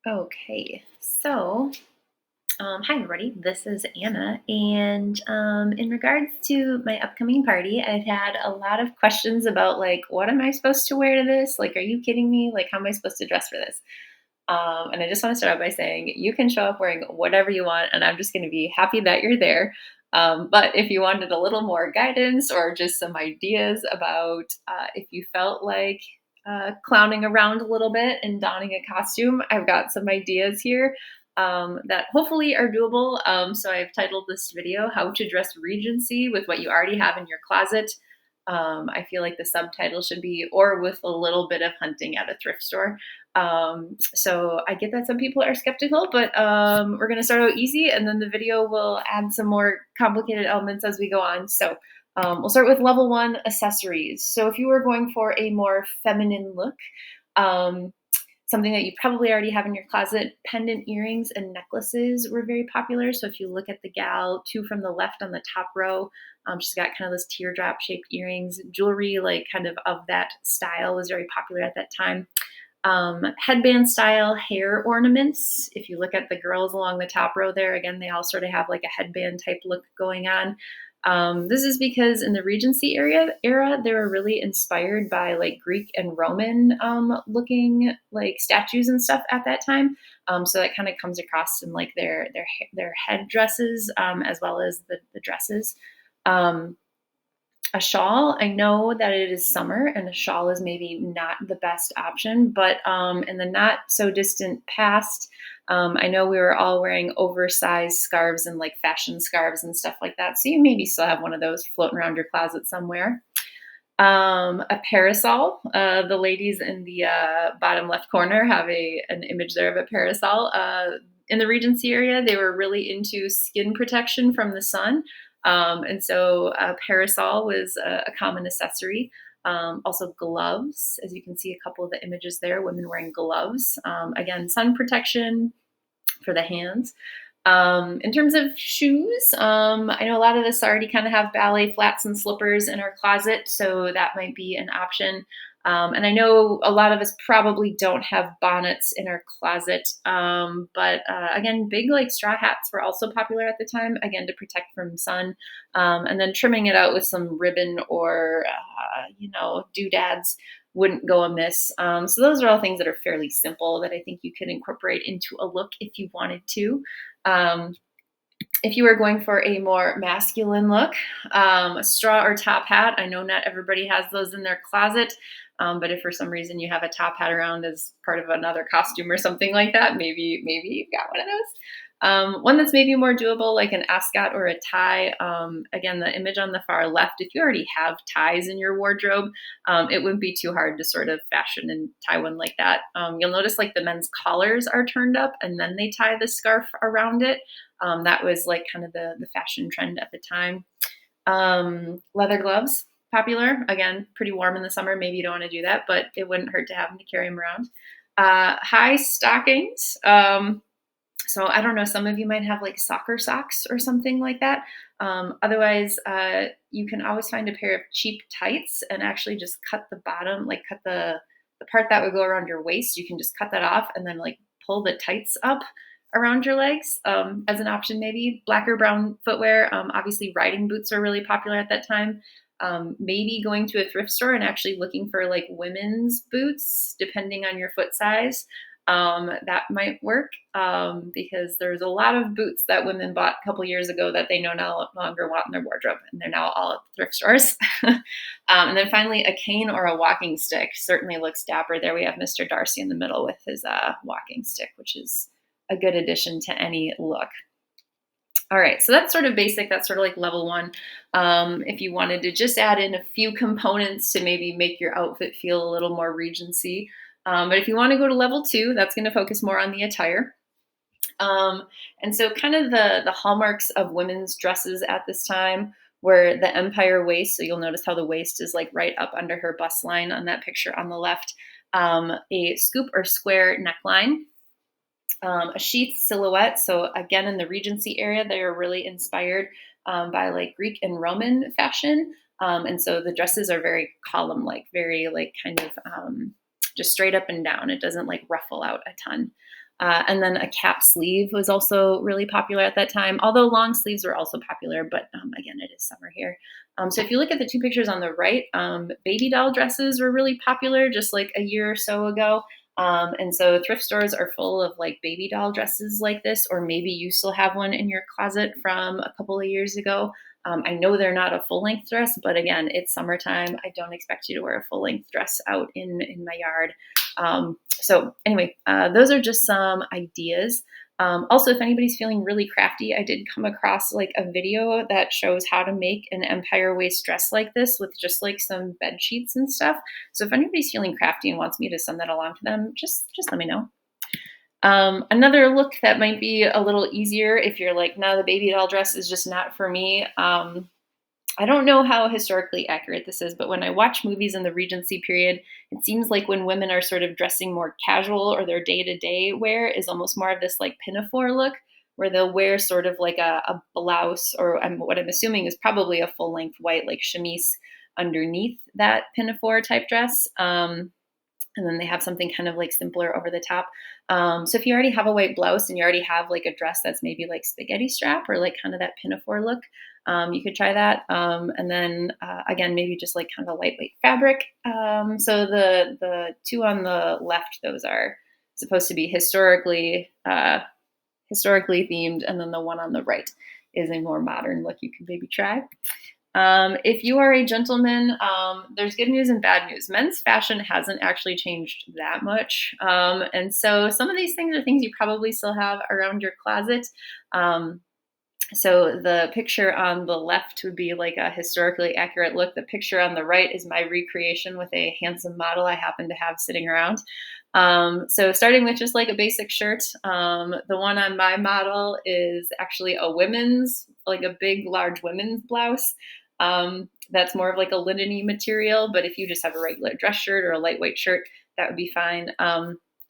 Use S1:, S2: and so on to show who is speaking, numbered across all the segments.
S1: Okay, so hi everybody, this is Anna, and in regards to my upcoming party, I've had a lot of questions about like, what am I supposed to wear to this? Like, are you kidding me? Like, how am I supposed to dress for this? And I just want to start out by saying you can show up wearing whatever you want, and I'm just going to be happy that you're there. But if you wanted a little more guidance or just some ideas about if you felt like clowning around a little bit and donning a costume, I've got some ideas here that hopefully are doable. So I've titled this video How to Dress Regency with What You Already Have in Your Closet. I feel like the subtitle should be or with a little bit of hunting at a thrift store. So I get that some people are skeptical, but we're going to start out easy and then the video will add some more complicated elements as we go on. So we'll start with level one, accessories. So if you were going for a more feminine look, um, something that you probably already have in your closet, pendant earrings and necklaces were very popular. So if you look at the gal, two from the left on the top row, she's got kind of those teardrop shaped earrings. Jewelry, like kind of that style, was very popular at that time. Headband style hair ornaments. If you look at the girls along the top row there, again, they all sort of have like a headband type look going on. This is because in the Regency era, they were really inspired by like Greek and Roman looking like statues and stuff at that time. So that kind of comes across in like their head dresses as well as the dresses. Um, a shawl. I know that it is summer and a shawl is maybe not the best option, but in the not so distant past, I know we were all wearing oversized scarves and like fashion scarves and stuff like that. So you maybe still have one of those floating around your closet somewhere. A parasol. The ladies in the bottom left corner have an image there of a parasol. In the Regency area, they were really into skin protection from the sun. And so a parasol was a common accessory. Also gloves, as you can see a couple of the images there, women wearing gloves. Again, sun protection for the hands. In terms of shoes, I know a lot of us already kind of have ballet flats and slippers in our closet, so that might be an option. And I know a lot of us probably don't have bonnets in our closet, but again, big like straw hats were also popular at the time, again, to protect from sun. And then trimming it out with some ribbon or, doodads wouldn't go amiss. So those are all things that are fairly simple that I think you could incorporate into a look if you wanted to. Um, if you were going for a more masculine look, a straw or top hat. I know not everybody has those in their closet, but if for some reason you have a top hat around as part of another costume or something like that, maybe you've got one of those. One that's maybe more doable, like an ascot or a tie. Again, the image on the far left, if you already have ties in your wardrobe, it wouldn't be too hard to sort of fashion and tie one like that. You'll notice like the men's collars are turned up and then they tie the scarf around it. That was like kind of the fashion trend at the time. Leather gloves, popular. Again, pretty warm in the summer. Maybe you don't want to do that, but it wouldn't hurt to have them to carry them around. High stockings. So I don't know, some of you might have like soccer socks or something like that. Otherwise, you can always find a pair of cheap tights and actually just cut the bottom, like cut the part that would go around your waist. You can just cut that off and then like pull the tights up around your legs as an option, maybe. Black or brown footwear. Obviously, riding boots are really popular at that time. Maybe going to a thrift store and actually looking for like women's boots, depending on your foot size. That might work because there's a lot of boots that women bought a couple years ago that they no longer want in their wardrobe, and they're now all at thrift stores. And then finally, a cane or a walking stick certainly looks dapper. There we have Mr. Darcy in the middle with his walking stick, which is a good addition to any look. All right, so that's sort of basic. That's sort of like level one. If you wanted to just add in a few components to maybe make your outfit feel a little more Regency. But if you want to go to level two, that's going to focus more on the attire. And so kind of the hallmarks of women's dresses at this time were the empire waist. So you'll notice how the waist is like right up under her bust line on that picture on the left. A scoop or square neckline. A sheath silhouette. So again, in the Regency area, they are really inspired by like Greek and Roman fashion. And so the dresses are very column-like, very like kind of just straight up and down. It doesn't like ruffle out a ton. And then a cap sleeve was also really popular at that time, although long sleeves were also popular, but again, it is summer here. So if you look at the two pictures on the right, baby doll dresses were really popular just like a year or so ago. And so thrift stores are full of like baby doll dresses like this, or maybe you still have one in your closet from a couple of years ago. I know they're not a full length dress, but again, it's summertime. I don't expect you to wear a full length dress out in my yard. So anyway, those are just some ideas. Also, if anybody's feeling really crafty, I did come across like a video that shows how to make an empire waist dress like this with just like some bed sheets and stuff. So if anybody's feeling crafty and wants me to send that along to them, just let me know. Another look that might be a little easier if you're like, no, the baby doll dress is just not for me. I don't know how historically accurate this is, but when I watch movies in the Regency period, it seems like when women are sort of dressing more casual or their day to day wear is almost more of this like pinafore look, where they'll wear sort of like a blouse, or what I'm assuming is probably a full length white like chemise underneath that pinafore type dress. And then they have something kind of like simpler over the top. So if you already have a white blouse and you already have like a dress that's maybe like spaghetti strap or like kind of that pinafore look, you could try that. And then again, maybe just like kind of a lightweight fabric. So the two on the left, those are supposed to be historically themed, and then the one on the right is a more modern look you can maybe try. If you are a gentleman, there's good news and bad news. Men's fashion hasn't actually changed that much. And so some of these things are things you probably still have around your closet. So the picture on the left would be like a historically accurate look. The picture on the right is my recreation with a handsome model I happen to have sitting around. So starting with just like a basic shirt, the one on my model is actually a women's, like a big, large women's blouse. That's more of like a linen-y material, but if you just have a regular dress shirt or a lightweight shirt, that would be fine.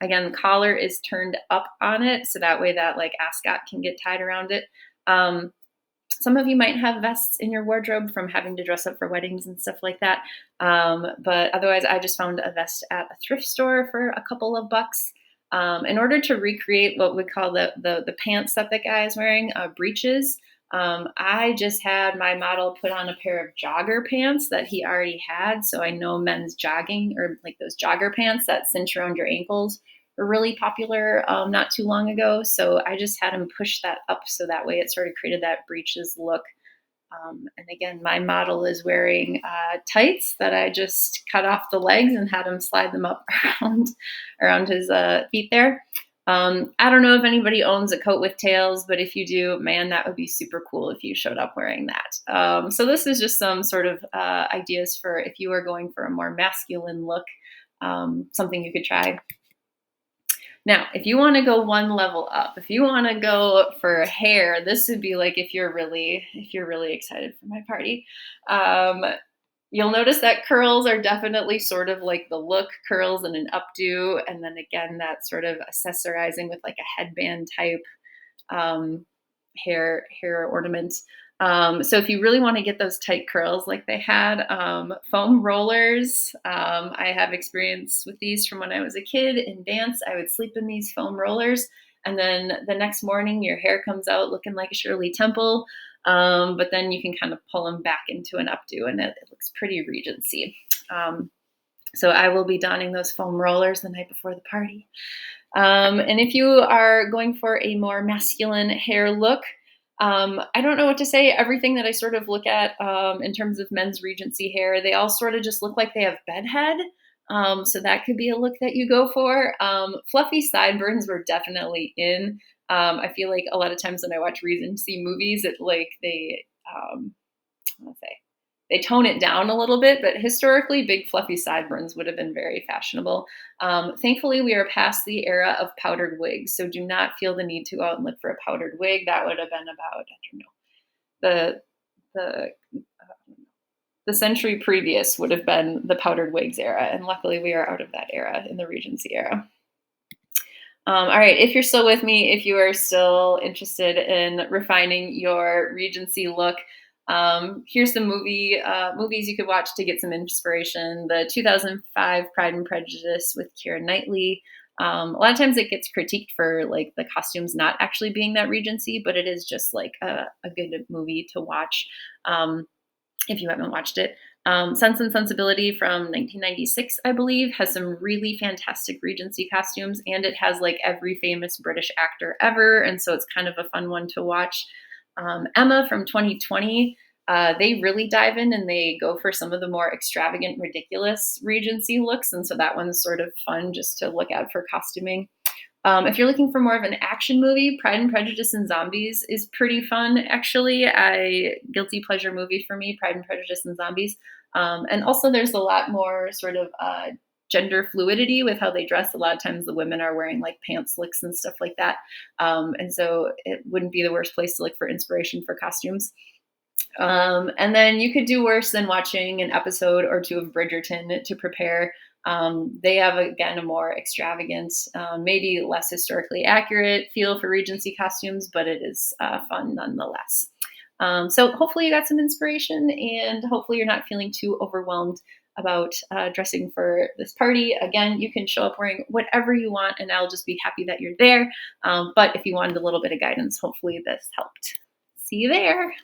S1: Again, the collar is turned up on it, so that way that like ascot can get tied around it. Some of you might have vests in your wardrobe from having to dress up for weddings and stuff like that. But otherwise, I just found a vest at a thrift store for a couple of bucks. In order to recreate what we call the pants that the guy is wearing, breeches, I just had my model put on a pair of jogger pants that he already had. So I know men's jogging, or like those jogger pants that cinch around your ankles, were really popular not too long ago. So I just had him push that up so that way it sort of created that breeches look. And again, my model is wearing tights that I just cut off the legs and had him slide them up around his feet there. I don't know if anybody owns a coat with tails, but if you do, man, that would be super cool if you showed up wearing that. So this is just some sort of ideas for if you are going for a more masculine look, something you could try. Now, if you want to go one level up, if you want to go for hair, this would be like if you're really excited for my party. You'll notice that curls are definitely sort of like the look, curls and an updo, and then again that sort of accessorizing with like a headband type hair ornament. So if you really want to get those tight curls like they had, foam rollers. I have experience with these from when I was a kid in dance. I would sleep in these foam rollers, and then the next morning your hair comes out looking like a Shirley Temple. But then you can kind of pull them back into an updo, and it looks pretty Regency. So I will be donning those foam rollers the night before the party. And if you are going for a more masculine hair look, I don't know what to say. Everything that I sort of look at in terms of men's Regency hair, they all sort of just look like they have bedhead. So that could be a look that you go for. Fluffy sideburns were definitely in. I feel like a lot of times when I watch Regency movies, it like they tone it down a little bit, but historically, big fluffy sideburns would have been very fashionable. Thankfully, we are past the era of powdered wigs, so do not feel the need to go out and look for a powdered wig. That would have been about, I don't know, the century previous would have been the powdered wigs era, and luckily we are out of that era in the Regency era. All right, if you're still with me, if you are still interested in refining your Regency look, here's some movies you could watch to get some inspiration. The 2005 Pride and Prejudice with Keira Knightley. A lot of times it gets critiqued for like the costumes not actually being that Regency, but it is just like a good movie to watch. If you haven't watched it. Sense and Sensibility from 1996, I believe, has some really fantastic Regency costumes, and it has like every famous British actor ever, and so it's kind of a fun one to watch. Emma from 2020, they really dive in and they go for some of the more extravagant, ridiculous Regency looks, and so that one's sort of fun just to look out for costuming. If you're looking for more of an action movie, Pride and Prejudice and Zombies is pretty fun, actually. Guilty pleasure movie for me, Pride and Prejudice and Zombies. And also, there's a lot more sort of gender fluidity with how they dress. A lot of times, the women are wearing like pant slicks and stuff like that. And so, it wouldn't be the worst place to look for inspiration for costumes. And then you could do worse than watching an episode or two of Bridgerton to prepare. They have, again, a more extravagant, maybe less historically accurate feel for Regency costumes, but it is fun nonetheless. So hopefully you got some inspiration and hopefully you're not feeling too overwhelmed about dressing for this party. Again, you can show up wearing whatever you want and I'll just be happy that you're there. But if you wanted a little bit of guidance, hopefully this helped. See you there.